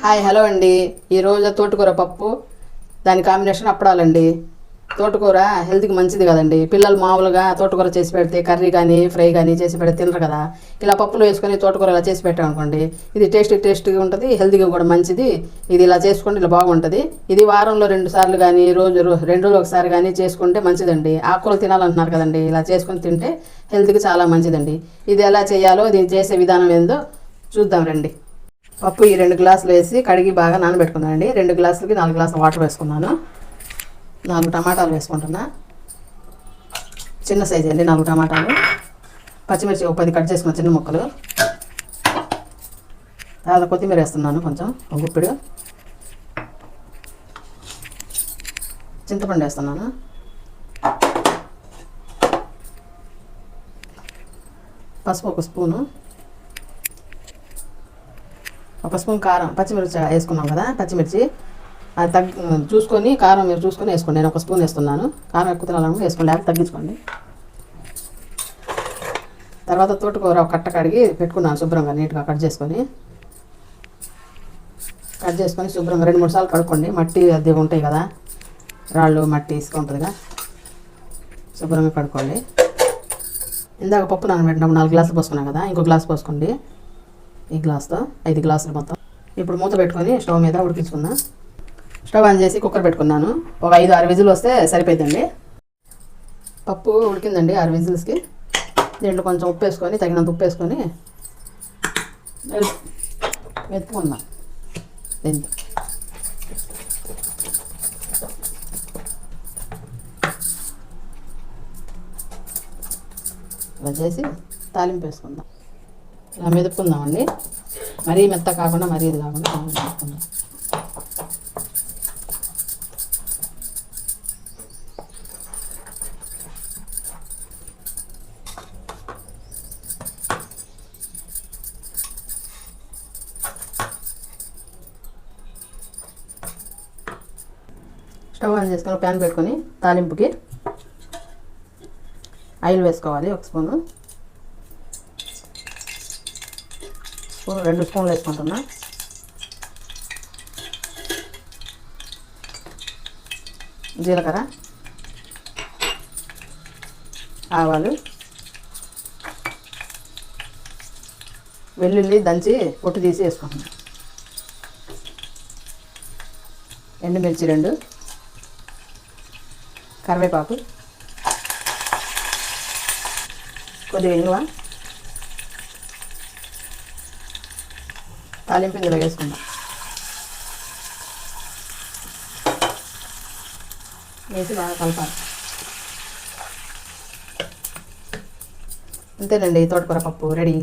Hi hello అండి. ఈరోజు తోటకూర పప్పు, దాని కాంబినేషన్ అప్పడాలండి. తోటకూర హెల్త్కి మంచిది కదండి. పిల్లలు మామూలుగా తోటకూర చేసి పెడితే కర్రీ కానీ ఫ్రై కానీ చేసి పెడితే తినరు కదా. ఇలా పప్పులో వేసుకొని తోటకూర ఇలా చేసి పెట్టామనుకోండి, ఇది టేస్ట్గా ఉంటుంది, హెల్త్గా కూడా మంచిది. ఇది ఇలా చేసుకోండి, ఇలా బాగుంటుంది. ఇది వారంలో 2 సార్లు కానీ రోజు 2 రోజులు ఒకసారి కానీ చేసుకుంటే మంచిదండి. ఆకుకూరలు తినాలంటున్నారు కదండి, ఇలా చేసుకొని తింటే హెల్త్కి చాలా మంచిదండి. ఇది ఎలా చేయాలో, దీన్ని చేసే విధానం ఏందో చూద్దాం రండి. పప్పు ఈ 2 గ్లాసులు వేసి కడిగి బాగా నానబెట్టుకున్నానండి. 2 గ్లాసులకి 4 గ్లాసుల వాటర్ వేసుకున్నాను. 4 టమాటాలు వేసుకుంటున్నా, చిన్న సైజు అండి 4 టమాటాలు. పచ్చిమిర్చి ఒక 10 కట్ చేసుకున్న చిన్న ముక్కలు. తర్వాత కొత్తిమీర వేస్తున్నాను కొంచెం, ఒక గుప్పిడు. చింతపండు వేస్తున్నాను. పసుపు 1 స్పూను. 1 స్పూన్ కారం, పచ్చిమిర్చి వేసుకున్నాం కదా, పచ్చిమిర్చి అది చూసుకొని కారం మీరు చూసుకొని వేసుకోండి. నేను 1 స్పూన్ వేస్తున్నాను. కారం ఎక్కువ తినాలనుకుంటే వేసుకోండి, లేకపోతే తగ్గించుకోండి. తర్వాత తోటకూర ఒక కట్ట కడిగి పెట్టుకున్నాను శుభ్రంగా, నీట్గా కట్ చేసుకొని శుభ్రంగా 2-3 సార్లు కడుక్కోండి. మట్టి అది ఉంటాయి కదా, రాళ్ళు మట్టి ఇసుక ఉంటుందిగా, శుభ్రంగా కడుక్కోండి. ఇందాక పప్పు నానబెట్టినప్పుడు 4 గ్లాసులు పోసుకున్నాం కదా, ఇంకో గ్లాస్ పోసుకోండి. ఈ గ్లాస్తో 5 గ్లాసులు మొత్తం. ఇప్పుడు మూత పెట్టుకొని స్టవ్ మీద ఉడికించుకుందాం. స్టవ్ ఆన్ చేసి కుక్కర్ పెట్టుకున్నాను. ఒక 5-6 విజిల్ వస్తే సరిపోతుందండి. పప్పు ఉడికిందండి 6 విజిల్స్కి. దీంట్లో కొంచెం ఉప్పు వేసుకొని, తగినంత ఉప్పు వేసుకొని మెత్తుకుందాం. దీంతో ఇలా చేసి తాలింపు వేసుకుందాం. ఇలా మెదుపుకుందామండి. మరీ మెత్త కాకుండా, మరీ ఇది కాకుండా మెదుపుకుందాం. స్టవ్ ఆన్ చేసుకొని ప్యాన్ పెట్టుకొని తాలింపుకి ఆయిల్ వేసుకోవాలి. 1 స్పూను, 2 స్పూన్లు వేసుకుంటున్నా. జీలకర్ర, ఆవాలు, వెల్లుల్లి దంచి పొట్టు తీసి వేసుకుంటున్నా. ఎండుమిర్చి 2, కరివేపాకు, కొద్దిగా ఇంగువ, తాలింపు ఇందులో వేసుకుందాం. వేసి బాగా కలపాలి. అంతేనండి, తోటకూర పప్పు రెడీ.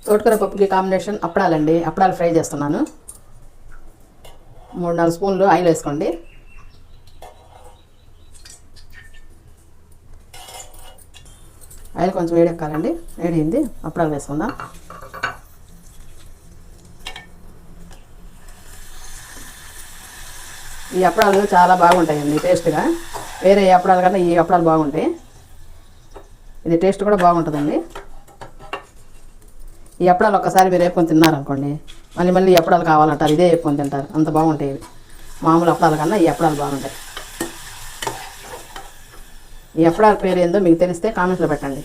తోటకూర పప్పుకి కాంబినేషన్ అప్పడాలండి. అప్పడాలు ఫ్రై చేస్తున్నాను. 3-4 స్పూన్లు ఆయిల్ వేసుకోండి. ఆయిల్ కొంచెం వేడెక్కాలండి. వేడింది, అప్పడాలు వేసుకుందాం. ఈ అప్పడాలు చాలా బాగుంటాయండి టేస్ట్గా. వేరే అప్పడాల కన్నా ఈ అప్పడాలు బాగుంటాయి. ఇది టేస్ట్ కూడా బాగుంటుందండి. ఈ అప్పడాలు ఒక్కసారి మీరు వేపుకొని తిన్నారనుకోండి, మళ్ళీ ఈ అప్పడాలు కావాలంటారు, ఇదే వేపుకొని తింటారు. అంత బాగుంటాయి. మామూలు అప్పడాల కన్నా ఈ అప్పడాలు బాగుంటాయి. ఈ అప్పడాల పేరు ఏందో మీకు తెలిస్తే కామెంట్స్లో పెట్టండి.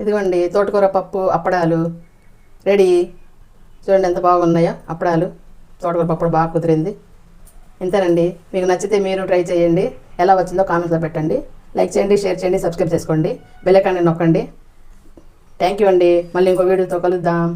ఇదిగోండి తోటకూర పప్పు అప్పడాలు రెడీ. చూడండి ఎంత బాగున్నాయో అప్పడాలు. తోటకూర పప్పు బాగా కుదిరింది. ఇంతేనండి. మీకు నచ్చితే మీరు ట్రై చేయండి. ఎలా వచ్చిందో కామెంట్స్లో పెట్టండి. లైక్ చేయండి, షేర్ చేయండి, సబ్స్క్రైబ్ చేసుకోండి, బెల్ ఐకాన్ నొక్కండి. థ్యాంక్ యూ అండి. మళ్ళీ ఇంకో వీడియోతో కలుద్దాం.